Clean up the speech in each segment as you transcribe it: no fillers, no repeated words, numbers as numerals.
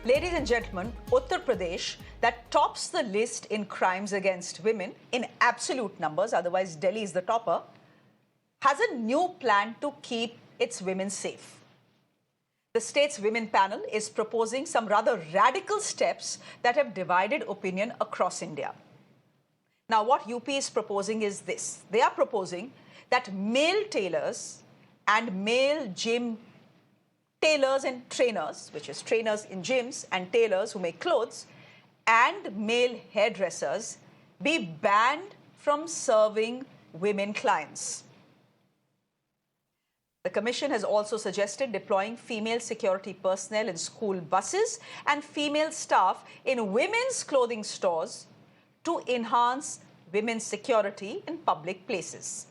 Ladies and gentlemen, Uttar Pradesh, that tops the list in crimes against women in absolute numbers, otherwise Delhi is the topper, has a new plan to keep its women safe. The state's women panel is proposing some rather radical steps that have divided opinion across India. Now, what UP is proposing is this. They are proposing that male tailors and male gym tailors and trainers, which is trainers in gyms and tailors who make clothes, and male hairdressers be banned from serving women clients. The commission has also suggested deploying female security personnel in school buses and female staff in women's clothing stores to enhance women's security in public places.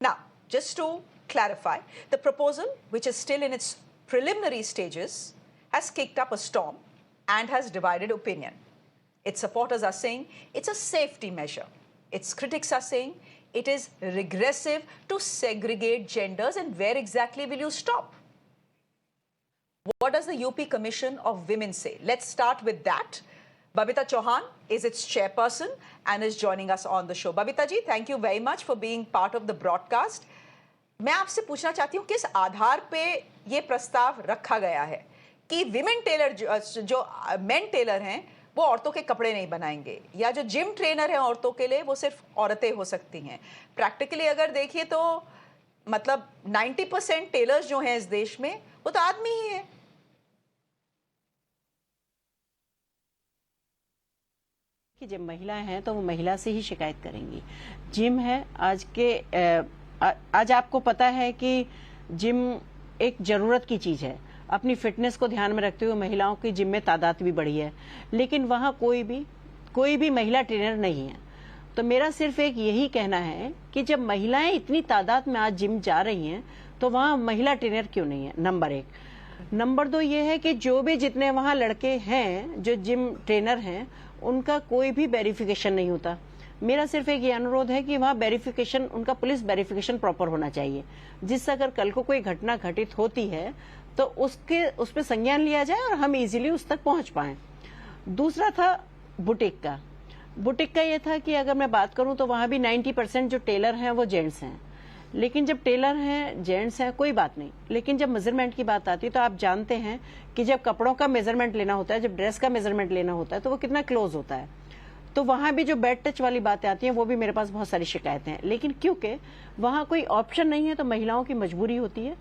Now, just to clarify, the proposal, which is still in its preliminary stages, has kicked up a storm and has divided opinion. Its supporters are saying it's a safety measure. Its critics are saying it is regressive to segregate genders, and where exactly will you stop? What does the UP Commission of Women say? Let's start with that. Babita Chauhan is its chairperson and is joining us on the show. Babita ji, thank you very much for being part of the broadcast. मैं आपसे पूछना चाहती हूँ किस आधार पे ये प्रस्ताव रखा गया है कि विमेन टेलर जो मेन टेलर हैं वो औरतों के कपड़े नहीं बनाएंगे, या जो जिम ट्रेनर हैं औरतों के लिए वो सिर्फ औरतें हो सकती हैं। प्रैक्टिकली अगर देखिए तो मतलब 90% टेलर्स जो हैं इस देश में वो तो आदमी ही हैं। कि जब महिलाएं हैं तो वो महिला से ही शिकायत करेंगी। जिम है आज आपको पता है कि जिम एक जरूरत की चीज है। अपनी फिटनेस को ध्यान में रखते हुए महिलाओं की जिम में तादाद भी बढ़ी है, लेकिन वहां कोई भी महिला ट्रेनर नहीं है। तो मेरा सिर्फ एक यही कहना है कि जब महिलाएं इतनी तादाद में आज जिम जा रही हैं तो वहां महिला ट्रेनर क्यों नहीं है, नंबर एक। नंबर दो ये है कि जो भी जितने वहां लड़के हैं जो जिम ट्रेनर हैं उनका कोई भी वेरिफिकेशन नहीं होता। मेरा सिर्फ एक ये अनुरोध है कि वहाँ वेरिफिकेशन, उनका पुलिस वेरिफिकेशन प्रॉपर होना चाहिए, जिससे अगर कल को कोई घटना घटित होती है तो उस पर संज्ञान लिया जाए और हम इजीली उस तक पहुंच पाए। दूसरा था बुटीक का ये था कि अगर मैं बात करूं तो वहां भी 90% जो टेलर हैं वो जेंट्स हैं। लेकिन जब टेलर हैं जेंट्स हैं कोई बात नहीं, लेकिन जब मेजरमेंट की बात आती है तो आप जानते हैं कि जब कपड़ों का मेजरमेंट लेना होता है, जब ड्रेस का मेजरमेंट लेना होता है तो वो कितना क्लोज होता है। तो वहां भी जो बेड टच वाली बातें आती हैं वो भी मेरे पास बहुत सारी शिकायतें हैं। लेकिन क्योंकि वहां कोई ऑप्शन नहीं है तो महिलाओं की मजबूरी होती है,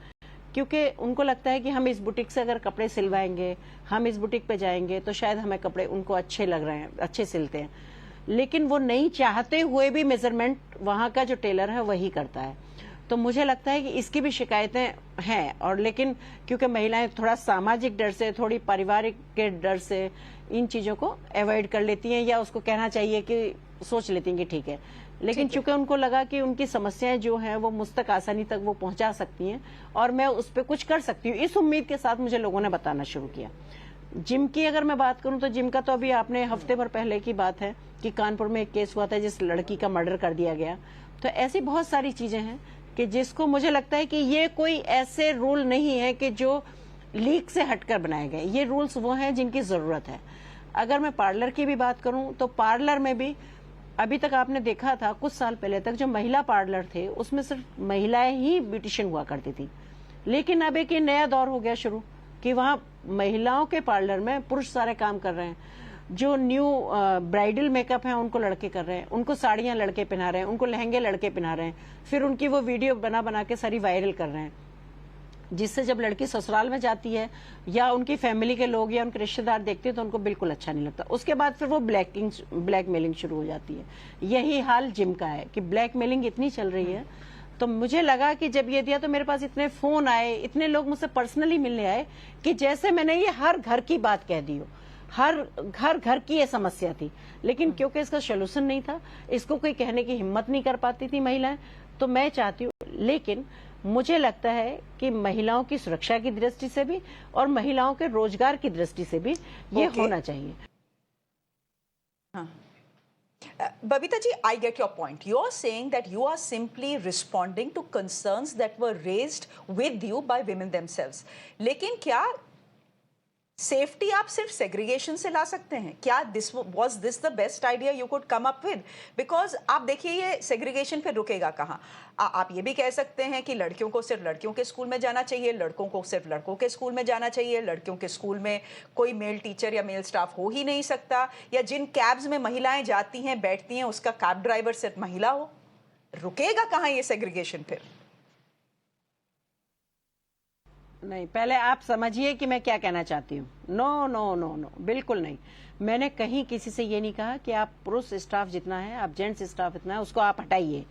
क्योंकि उनको लगता है कि हम इस बुटीक से अगर कपड़े सिलवाएंगे, हम इस बुटीक पे जाएंगे तो शायद हमें कपड़े उनको अच्छे लग रहे हैं, अच्छे सिलते हैं। लेकिन वो नहीं चाहते हुए भी मेजरमेंट वहां का जो टेलर है वही करता है। तो मुझे लगता है कि इसकी भी शिकायतें हैं, और लेकिन क्योंकि महिलाएं थोड़ा सामाजिक डर से, थोड़ी पारिवारिक के डर से इन चीजों को अवॉइड कर लेती हैं, या उसको कहना चाहिए कि सोच लेती हैं कि ठीक है। लेकिन चूंकि उनको लगा कि उनकी समस्याएं जो हैं वो मुझ तक आसानी तक वो पहुंचा सकती हैं और मैं उस पर कुछ कर सकती हूँ, इस उम्मीद के साथ मुझे लोगों ने बताना शुरू किया। जिम की अगर मैं बात करूं तो जिम का तो अभी आपने हफ्ते भर पहले की बात है कि कानपुर में एक केस हुआ था जिस लड़की का मर्डर कर दिया गया। तो ऐसी बहुत सारी चीजें हैं कि जिसको मुझे लगता है कि ये कोई ऐसे रूल नहीं है कि जो लीक से हटकर बनाए गए। ये रूल्स वो हैं जिनकी जरूरत है। अगर मैं पार्लर की भी बात करूं तो पार्लर में भी अभी तक आपने देखा था कुछ साल पहले तक जो महिला पार्लर थे उसमें सिर्फ महिलाएं ही ब्यूटिशियन हुआ करती थी। लेकिन अब एक नया दौर हो गया शुरू कि वहां महिलाओं के पार्लर में पुरुष सारे काम कर रहे हैं। जो न्यू ब्राइडल मेकअप है उनको लड़के कर रहे हैं, उनको साड़ियां लड़के पहना रहे हैं, उनको लहंगे लड़के पहना रहे हैं, फिर उनकी वो वीडियो बना के सारी वायरल कर रहे हैं, जिससे जब लड़की ससुराल में जाती है या उनकी फैमिली के लोग या उनके रिश्तेदार देखते हैं तो उनको बिल्कुल अच्छा नहीं लगता। उसके बाद फिर वो ब्लैकमेलिंग शुरू हो जाती है। यही हाल जिम का है कि ब्लैकमेलिंग इतनी चल रही है। तो मुझे लगा कि जब ये दिया तो मेरे पास इतने फोन आए, इतने लोग मुझसे पर्सनली मिलने आए कि जैसे मैंने ये हर घर की बात कह दी हो, हर घर की ये समस्या थी। लेकिन क्योंकि इसका सोल्यूशन नहीं था, इसको कोई कहने की हिम्मत नहीं कर पाती थी महिलाएं। तो मैं चाहती हूँ, लेकिन मुझे लगता है कि महिलाओं की सुरक्षा की दृष्टि से भी और महिलाओं के रोजगार की दृष्टि से भी ये होना चाहिए। हाँ। Babita ji, I get your point. You are saying that you are simply responding to concerns that were raised with you by women themselves. लेकिन क्या सेफ्टी आप सिर्फ सेग्रीगेशन से ला सकते हैं क्या? This the best idea you could come up with? Because आप देखिए ये सेग्रीगेशन फिर रुकेगा कहाँ? आप ये भी कह सकते हैं कि लड़कियों को सिर्फ लड़कियों के स्कूल में जाना चाहिए, लड़कों को सिर्फ लड़कों के स्कूल में जाना चाहिए, लड़कियों के स्कूल में कोई मेल टीचर या मेल स्टाफ हो ही नहीं सकता, या जिन कैब्स में महिलाएं जाती हैं बैठती हैं उसका कैब ड्राइवर सिर्फ महिला हो। रुकेगा कहाँ ये सेग्रीगेशन फिर? नहीं, पहले आप समझिए कि मैं क्या कहना चाहती हूँ। नो नो नो नो, बिल्कुल नहीं। मैंने कहीं किसी से ये नहीं कहा कि आप पुरुष स्टाफ जितना है, आप जेंट्स स्टाफ इतना है, उसको आप हटाइए।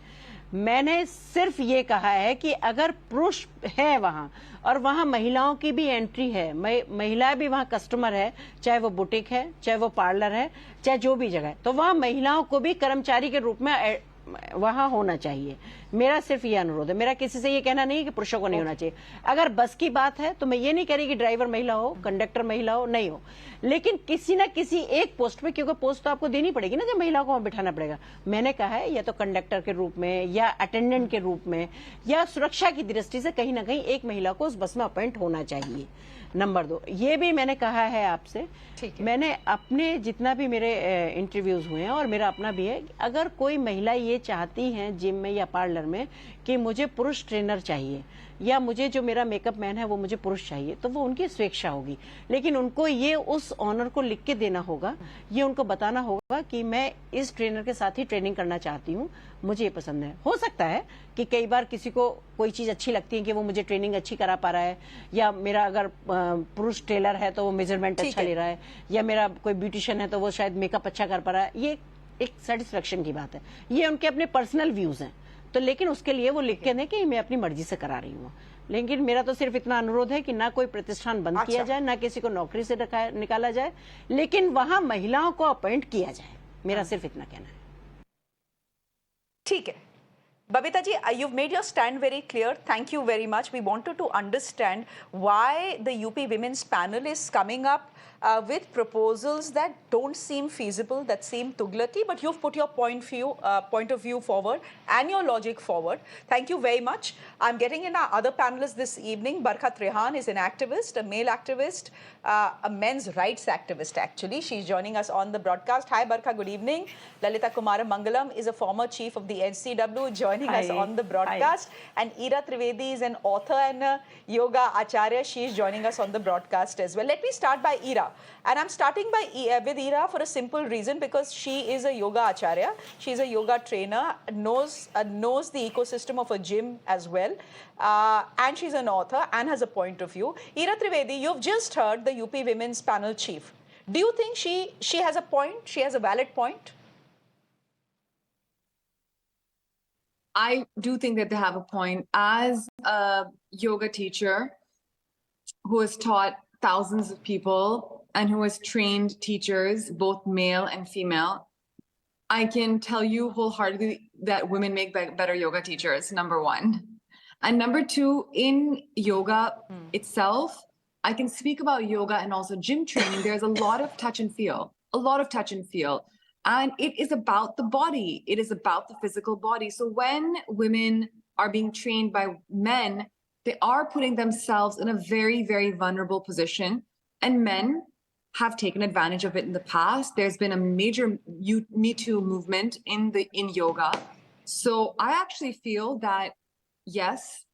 मैंने सिर्फ ये कहा है कि अगर पुरुष है वहां और वहां महिलाओं की भी एंट्री है, महिला भी वहां कस्टमर है, चाहे वो बुटीक है, चाहे वो पार्लर है, चाहे जो भी जगह है, तो वहां महिलाओं को भी कर्मचारी के रूप में वहां होना चाहिए। मेरा सिर्फ ये अनुरोध है। मेरा किसी से ये कहना नहीं कि पुरुषों को नहीं होना चाहिए। अगर बस की बात है तो मैं ये नहीं कह रही कि ड्राइवर महिला हो, कंडक्टर महिला हो, नहीं हो, लेकिन किसी ना किसी एक पोस्ट पे, क्योंकि पोस्ट तो आपको देनी पड़ेगी ना जब महिलाओं को बिठाना पड़ेगा। मैंने कहा है या तो कंडक्टर के रूप में, या अटेंडेंट के रूप में, या सुरक्षा की दृष्टि से कहीं ना कहीं एक महिला को उस बस में अपॉइंट होना चाहिए। नंबर 2, ये भी मैंने कहा है आपसे, मैंने अपने जितना भी मेरे इंटरव्यूज हुए हैं और मेरा अपना भी है, अगर कोई महिला ये चाहती हैं जिम में या पार्लर में कि मुझे पुरुष ट्रेनर चाहिए या मुझे जो मेरा मेकअप मैन है वो मुझे पुरुष चाहिए, तो वो उनकी स्वेच्छा होगी, लेकिन उनको ये उस ऑनर को लिख के देना होगा, ये उनको बताना होगा कि मैं इस ट्रेनर के साथ ही ट्रेनिंग करना चाहती हूँ, मुझे ये पसंद है। हो सकता है कि कई बार किसी को कोई चीज अच्छी लगती है कि वो मुझे ट्रेनिंग अच्छी करा पा रहा है, या मेरा अगर पुरुष टेलर है तो वो मेजरमेंट अच्छा ले रहा है, या मेरा कोई ब्यूटिशियन है तो वो शायद मेकअप अच्छा कर पा रहा है। ये एक सेटिस्फेक्शन की बात है, ये उनके अपने पर्सनल व्यूज हैं। तो लेकिन उसके लिए वो लिख के दें कि मैं अपनी मर्जी से करा रही हूँ। लेकिन मेरा तो सिर्फ इतना अनुरोध है कि ना कोई प्रतिष्ठान बंद किया जाए, ना किसी को नौकरी से निकाला जाए, लेकिन वहां महिलाओं को अपॉइंट किया जाए। मेरा सिर्फ इतना कहना है। ठीक है Babita ji, you've made your stand very clear. Thank you very much. We wanted to understand why the UP Women's Panel is coming up with proposals that don't seem feasible, that seem tughlaki, but you've put your point of view forward and your logic forward. Thank you very much. I'm getting in our other panelists this evening. Barkha is an activist, a male activist, a men's rights activist actually. She's joining us on the broadcast. Hi Barkha, good evening. Lalita Kumara Mangalam is a former chief of the NCW, joining us on the broadcast. Hi. And Ira Trivedi is an author and a yoga acharya. She is joining us on the broadcast as well. Let me start by Ira. And I'm starting with Ira for a simple reason, because she is a yoga acharya. She's a yoga trainer, knows the ecosystem of a gym as well. And she's an author and has a point of view. Ira Trivedi, you've just heard the UP Women's Panel chief. Do you think she has a point? She has a valid point? I do think that they have a point. As a yoga teacher who has taught thousands of people and who has trained teachers, both male and female, I can tell you wholeheartedly that women make better yoga teachers, number one. And number two, in yoga itself, I can speak about yoga and also gym training. There's a lot of touch and feel, And it is about the body. It is about the physical body. So when women are being trained by men, they are putting themselves in a very, very vulnerable position. And men have taken advantage of it in the past. There's been a major Me Too movement in yoga. So I actually feel that, yes,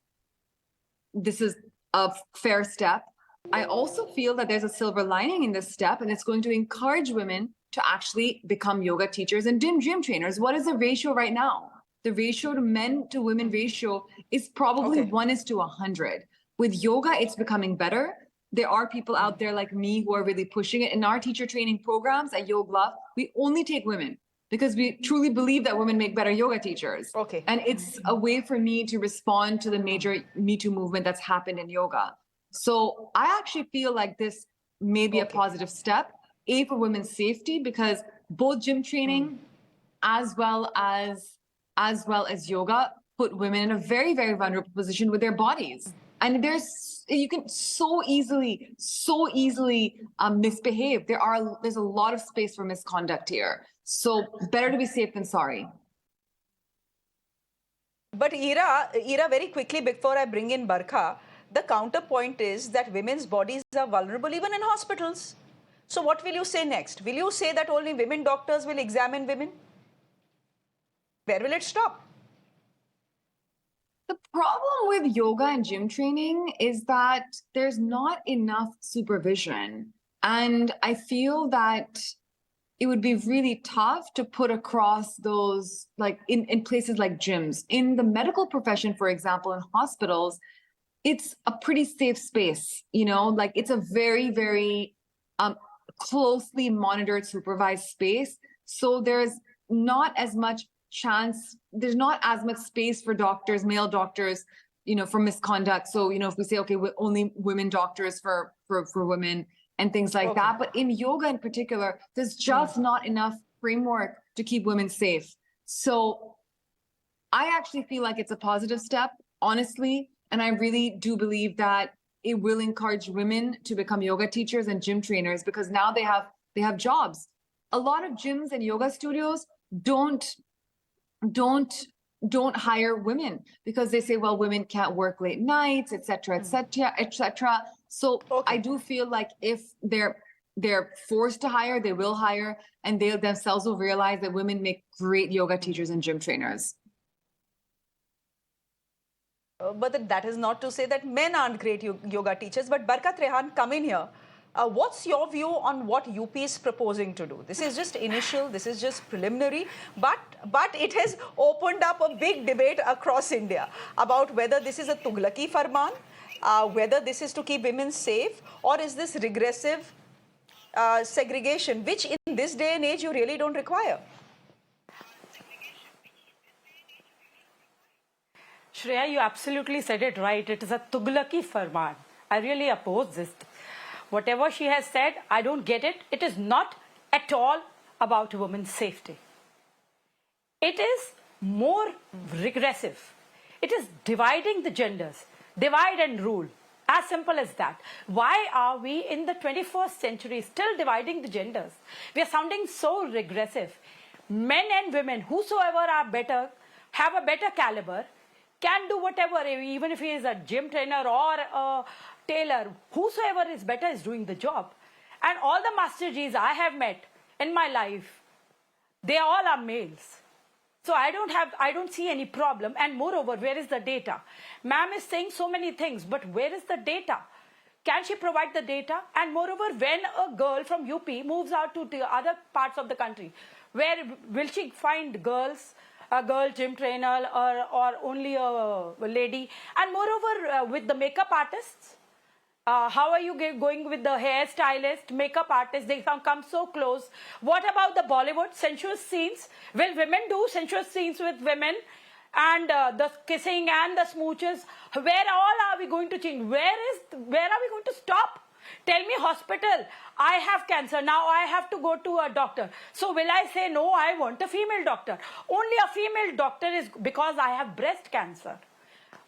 this is a fair step. I also feel that there's a silver lining in this step, and it's going to encourage women to actually become yoga teachers and gym trainers. What is the ratio right now? The ratio to men to women ratio is probably 1:100. With yoga, it's becoming better. There are people out there like me who are really pushing it. In our teacher training programs at Yoga Love, we only take women because we truly believe that women make better yoga teachers. Okay. And it's a way for me to respond to the major Me Too movement that's happened in yoga. So I actually feel like this may be a positive step, for women's safety, because both gym training as well as yoga put women in a very, very vulnerable position with their bodies. And you can so easily misbehave. There's a lot of space for misconduct here. So better to be safe than sorry. But Ira, very quickly before I bring in Barkha, the counterpoint is that women's bodies are vulnerable even in hospitals. So what will you say next? Will you say that only women doctors will examine women? Where will it stop? The problem with yoga and gym training is that there's not enough supervision. And I feel that it would be really tough to put across those, like in places like gyms. In the medical profession, for example, in hospitals, it's a pretty safe space, you know, like it's a very, very closely monitored, supervised space. So there's not as much chance, there's not as much space for doctors, male doctors, you know, for misconduct. So, you know, if we say, okay, only women doctors for women and things like that. But in yoga in particular, there's just not enough framework to keep women safe. So I actually feel like it's a positive step, honestly. And I really do believe that it will encourage women to become yoga teachers and gym trainers, because now they have jobs. A lot of gyms and yoga studios don't hire women because they say, well, women can't work late nights, etc., etc., etc. So I do feel like if they're forced to hire, they will hire, and they themselves will realize that women make great yoga teachers and gym trainers. But that is not to say that men aren't great yoga teachers. But Barkha Trehan, come in here. What's your view on what UP is proposing to do? This is just initial, this is just preliminary, but it has opened up a big debate across India about whether this is a Tughlaki Farman, whether this is to keep women safe, or is this regressive segregation, which in this day and age you really don't require. Shreya, you absolutely said it right. It is a Tughlaki Farman. I really oppose this. Whatever she has said, I don't get it. It is not at all about women's safety. It is more regressive. It is dividing the genders. Divide and rule. As simple as that. Why are we in the 21st century still dividing the genders? We are sounding so regressive. Men and women, whosoever are better, have a better caliber, can do whatever, even if he is a gym trainer or a tailor, whosoever is better is doing the job. And all the Master G's I have met in my life, they all are males. So I don't see any problem. And moreover, where is the data? Ma'am is saying so many things, but where is the data? Can she provide the data? And moreover, when a girl from UP moves out to the other parts of the country, where will she find girls? A girl gym trainer or only a lady? And moreover, with the makeup artists, how are you going with the hairstylist, makeup artist? They come so close. What about the Bollywood sensuous scenes? Will women do sensuous scenes with women? And the kissing and the smooches? Where all are we going to change? Where are we going to stop? Tell me, hospital, I have cancer, now I have to go to a doctor. So will I say, no, I want a female doctor? Only a female doctor is because I have breast cancer.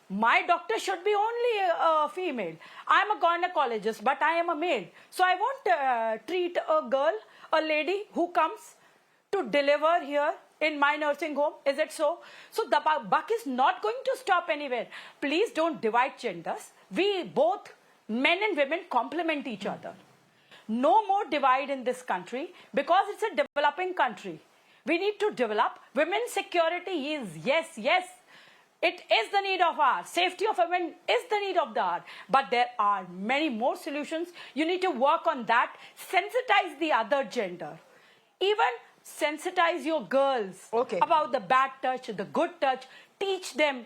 My doctor should be only a female. I'm a gynecologist, but I am a male. So I won't treat a girl, a lady who comes to deliver here in my nursing home. Is it so? So the buck is not going to stop anywhere. Please don't divide genders. We both, men and women, complement each other. No more divide in this country because it's a developing country. We need to develop. Women's security is yes. It is the need of ours. Safety of women is the need of the hour. But there are many more solutions. You need to work on that. Sensitize the other gender. Even sensitize your girls about the bad touch, the good touch. Teach them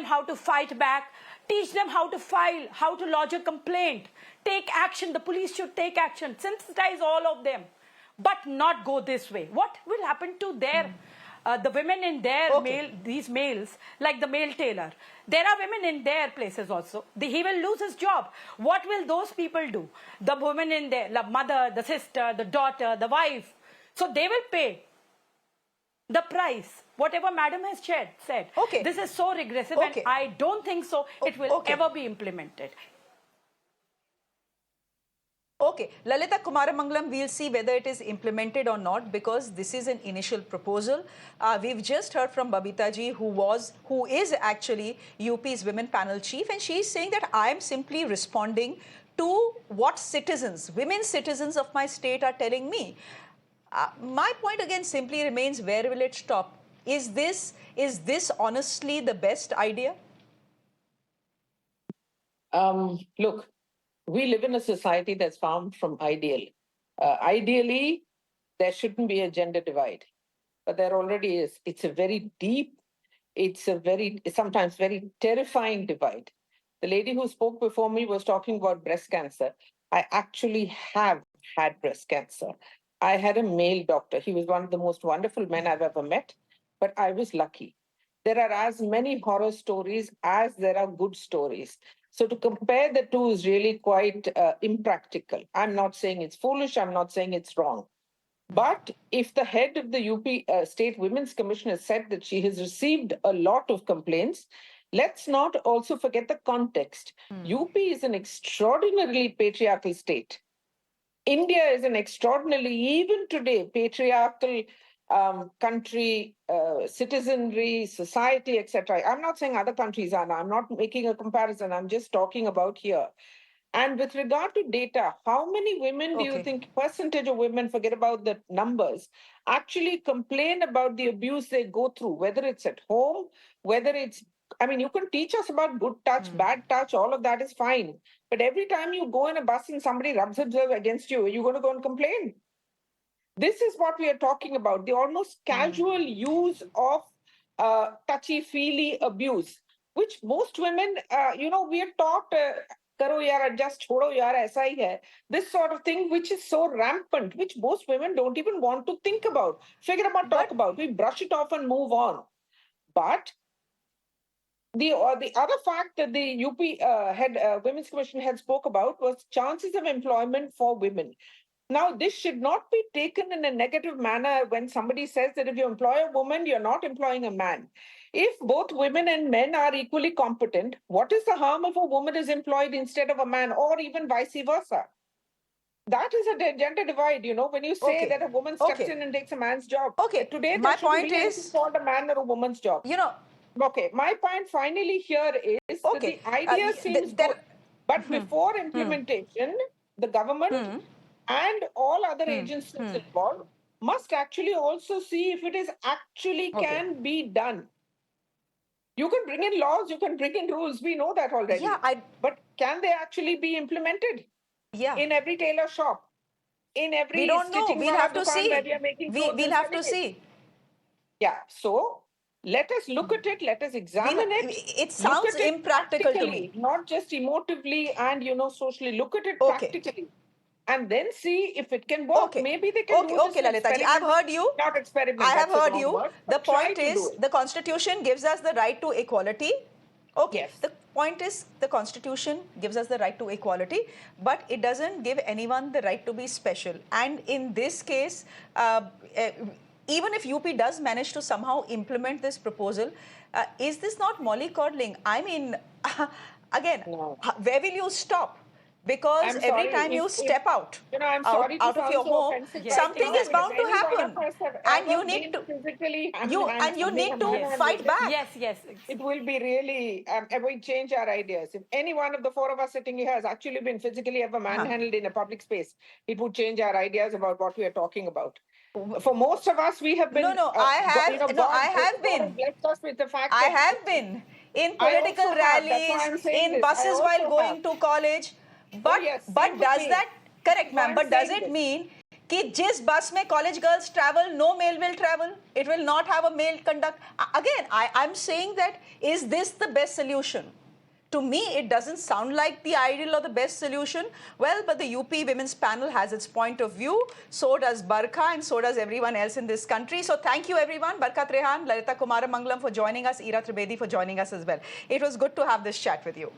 how to fight back. Teach them how to file, how to lodge a complaint. Take action. The police should take action. Sensitize all of them. But not go this way. What will happen to their... the women in their these males, like the male tailor, there are women in their places also. He will lose his job. What will those people do? The women in there, the mother, the sister, the daughter, the wife. So they will pay the price, whatever madam has said. This is so regressive and I don't think so it will ever be implemented. Okay, Lalita Kumaramangalam, we'll see whether it is implemented or not, because this is an initial proposal. We've just heard from Babita ji, who is actually UP's Women Panel Chief, and she's saying that I am simply responding to what citizens, women citizens of my state are telling me. My point again simply remains, where will it stop? Is this honestly the best idea? Look, we live in a society that's found from ideal. Ideally, there shouldn't be a gender divide, but there already is. It's a very deep, it's a very, sometimes very terrifying divide. The lady who spoke before me was talking about breast cancer. I actually have had breast cancer. I had a male doctor. He was one of the most wonderful men I've ever met, but I was lucky. There are as many horror stories as there are good stories. So to compare the two is really quite impractical. I'm not saying it's foolish. I'm not saying it's wrong. But if the head of the UP State Women's Commission has said that she has received a lot of complaints, let's not also forget the context. UP is an extraordinarily patriarchal state. India is an extraordinarily, even today, patriarchal country, citizenry, society, etc. I'm not saying other countries are. I'm not making a comparison. I'm just talking about here. And with regard to data, how many women do you think, percentage of women, forget about the numbers, actually complain about the abuse they go through, whether it's at home, whether it's, I mean, you can teach us about good touch, bad touch, all of that is fine. But every time you go in a bus and somebody rubs themselves against you, you're going to go and complain. This is what we are talking about, the almost casual use of touchy-feely abuse, which most women, we are taught, karo yaar, just chodo yaar, aisa hi hai. This sort of thing, which is so rampant, which most women don't even want to think about, figure about, talk about. We brush it off and move on. But the other fact that the UP Women's Commission had spoke about was chances of employment for women. Now, this should not be taken in a negative manner when somebody says that if you employ a woman, you're not employing a man. If both women and men are equally competent, what is the harm if a woman is employed instead of a man, or even vice versa? That is a gender divide, when you say that a woman steps in and takes a man's job. Today, there shouldn't be anything called a man or a woman's job. Okay, my point finally here is that the idea seems good, but before implementation, the government and all other agencies involved must actually also see if it is actually can be done. You can bring in laws, you can bring in rules, we know that already. But can they actually be implemented? In every tailor shop, in every we don't know. We'll have to see. We'll have to see. Yeah, so let us look at it, let us examine it. It sounds impractical to me. Not just emotively and, socially. Look at it practically. And then see if it can work. Maybe they can do this. Okay, Lalita ji, I've heard you. Not experiment. I have heard you. The point is, the Constitution gives us the right to equality. Okay. Yes. The point is, the Constitution gives us the right to equality, but it doesn't give anyone the right to be special. And in this case, even if UP does manage to somehow implement this proposal, is this not mollycoddling? I mean, again, where will you stop? Because every time you step out, out of your home, something is bound to happen, and you need to fight back. Yes. It will be really, we change our ideas. If any one of the four of us sitting here has actually been physically ever manhandled in a public space, it would change our ideas about what we are talking about. For most of us, we have been. I have been. Blessed us with the fact I have been in political rallies, in buses while going to college. But does that, correct ma'am, but does it mean that jis bus mein college girls travel, no male will travel? It will not have a male conductor. Again, I'm saying that, is this the best solution? To me, it doesn't sound like the ideal or the best solution. Well, but the UP Women's Panel has its point of view. So does Barkha, and so does everyone else in this country. So thank you, everyone. Barkha Trehan, Lalita Kumaramangalam for joining us, Ira Tribedi for joining us as well. It was good to have this chat with you.